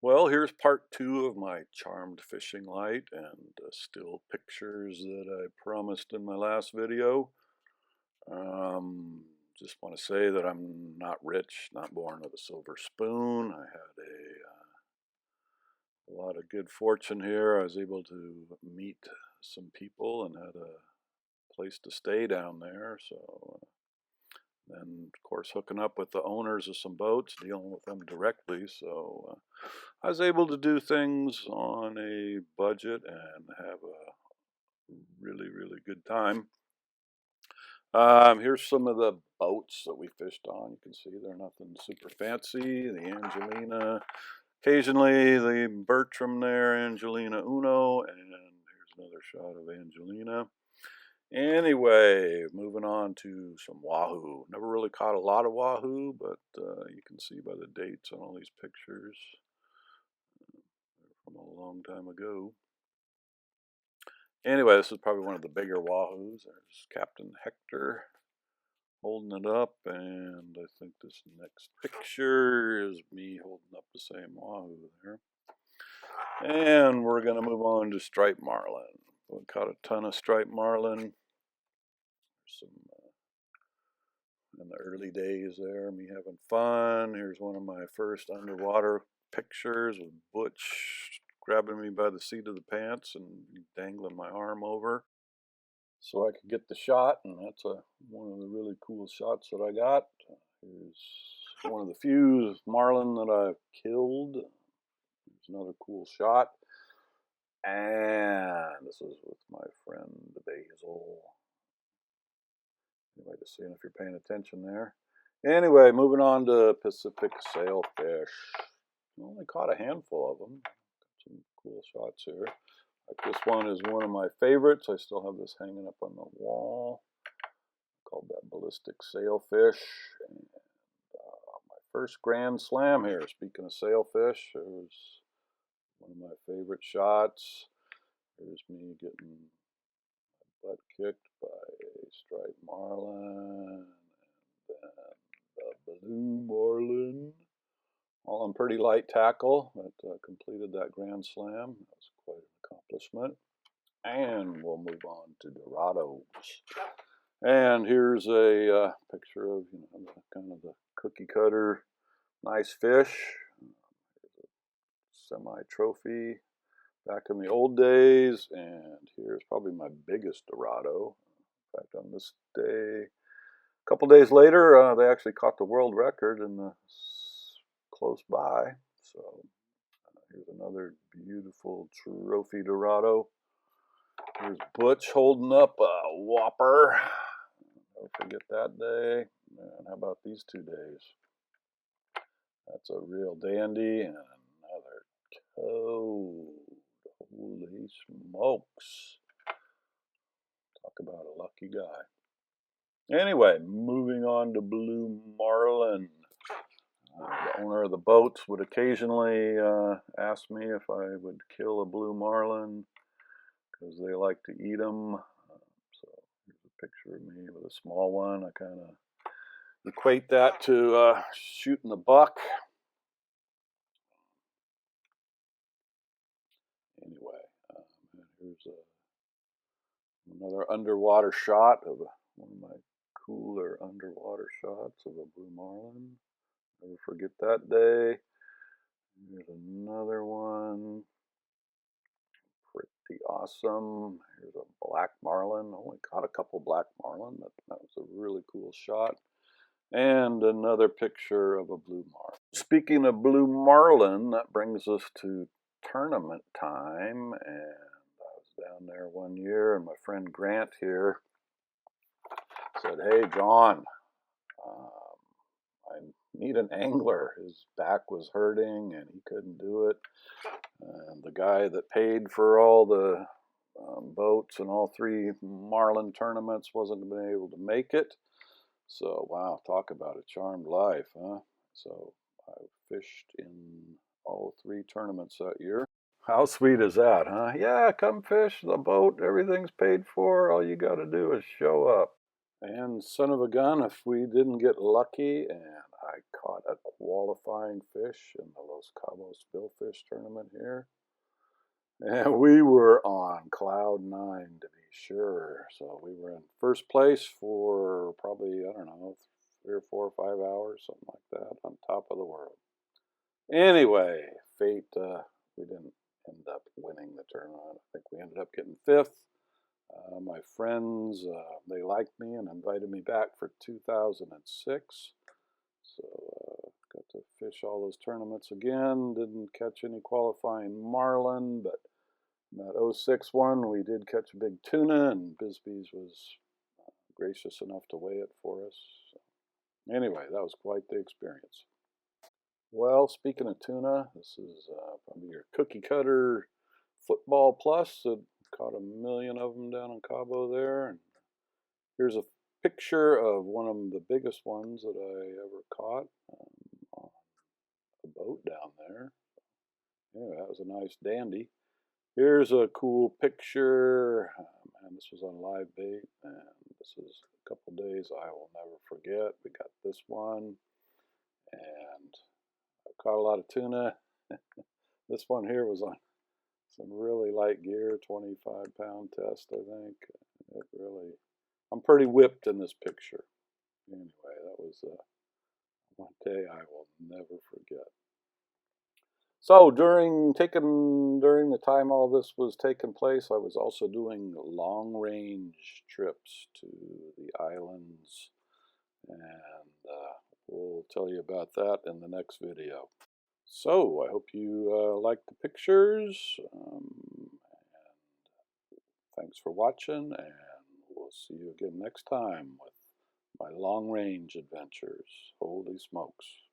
Well, here's part two of my charmed fishing light and still pictures that I promised in my last video. Um, just want to say that I'm not rich, not born with a silver spoon. I had a lot of good fortune here. I was able to meet some people and had a place to stay down there. So then, of course, hooking up with the owners of some boats, dealing with them directly. So I was able to do things on a budget and have a really good time. Here's some of the boats that we fished on. You can see they're nothing super fancy. The Angelina, occasionally the Bertram there, Angelina Uno, and here's another shot of Angelina. Anyway, moving on to some wahoo. Never really caught a lot of wahoo, but you can see by the dates on all these pictures from a long time ago. Anyway, this is probably one of the bigger wahoos. There's Captain Hector holding it up, and I think this next picture is me holding up the same wahoo there. And we're going to move on to striped marlin. We caught a ton of striped marlin. Some in the early days there, me having fun. Here's one of my first underwater pictures with Butch grabbing me by the seat of the pants and dangling my arm over so I could get the shot, and that's one of the really cool shots that I got. Here's one of the few marlin that I've killed. Here's another cool shot. And this is with my friend Basil. Anyway, just seeing if you're paying attention there. Anyway, moving on to Pacific sailfish. I only caught a handful of them. Some cool shots here. Like this one is one of my favorites. I still have this hanging up on the wall. Called that ballistic sailfish. And my first grand slam here. Speaking of sailfish, it was one of my favorite shots. Here's me getting my butt kicked by a striped marlin, and then the blue marlin. All on pretty light tackle, but completed that grand slam. That was quite an accomplishment. And we'll move on to Dorados. And here's a picture of kind of the cookie cutter, nice fish. Here's a semi-trophy back in the old days. And here's probably my biggest Dorado. In fact, on this day, a couple days later, they actually caught the world record in the close by. So here's another beautiful trophy Dorado. Here's Butch holding up a whopper. Never forget that day. And how about these 2 days? That's a real dandy and another toad. Holy smokes. Talk about a lucky guy. Anyway, moving on to blue marlin. The owner of the boats would occasionally ask me if I would kill a blue marlin because they like to eat them. So here's a picture of me with a small one. I kind of equate that to shooting a buck. Anyway, here's another underwater shot of one of my cooler underwater shots of a blue marlin. Never forget that day. Here's another one. Pretty awesome. Here's a black marlin. Only caught a couple black marlin, but that was a really cool shot. And another picture of a blue marlin. Speaking of blue marlin, that brings us to tournament time. And I was down there one year, and my friend Grant here said, "Hey, John, I need an angler." His back was hurting and he couldn't do it. And the guy that paid for all the boats and all 3 marlin tournaments wasn't been able to make it. So, wow, talk about a charmed life, huh? So I fished in all 3 tournaments that year. How sweet is that, huh? Yeah, come fish the boat. Everything's paid for. All you got to do is show up. And son of a gun, if we didn't get lucky, and I caught a qualifying fish in the Los Cabos billfish tournament here. And we were on cloud nine, to be sure. So we were in first place for probably, I don't know, 3 or 4 or 5 hours, something like that, on top of the world. Anyway, fate, we didn't end up winning the tournament. I think we ended up getting fifth. My friends, they liked me and invited me back for 2006. So got to fish all those tournaments again. Didn't catch any qualifying marlin, but in that 06 one, we did catch a big tuna, and Bisbee's was gracious enough to weigh it for us. So anyway, that was quite the experience. Well, speaking of tuna, this is probably your cookie cutter football plus. It caught 1,000,000 of them down in Cabo there. And here's a picture of one of the biggest ones that I ever caught on a boat down there. Anyway, that was a nice dandy. Here's a cool picture. Man, this was on live bait, and this is a couple days I will never forget. We got this one, and I caught a lot of tuna. This one here was on some really light gear, 25-pound test, I think. It really, I'm pretty whipped in this picture. Anyway, that was one day I will never forget. So during the time all this was taking place, I was also doing long range trips to the islands, and we'll tell you about that in the next video. So I hope you liked the pictures, and thanks for watching, and we'll see you again next time with my long range adventures. Holy smokes.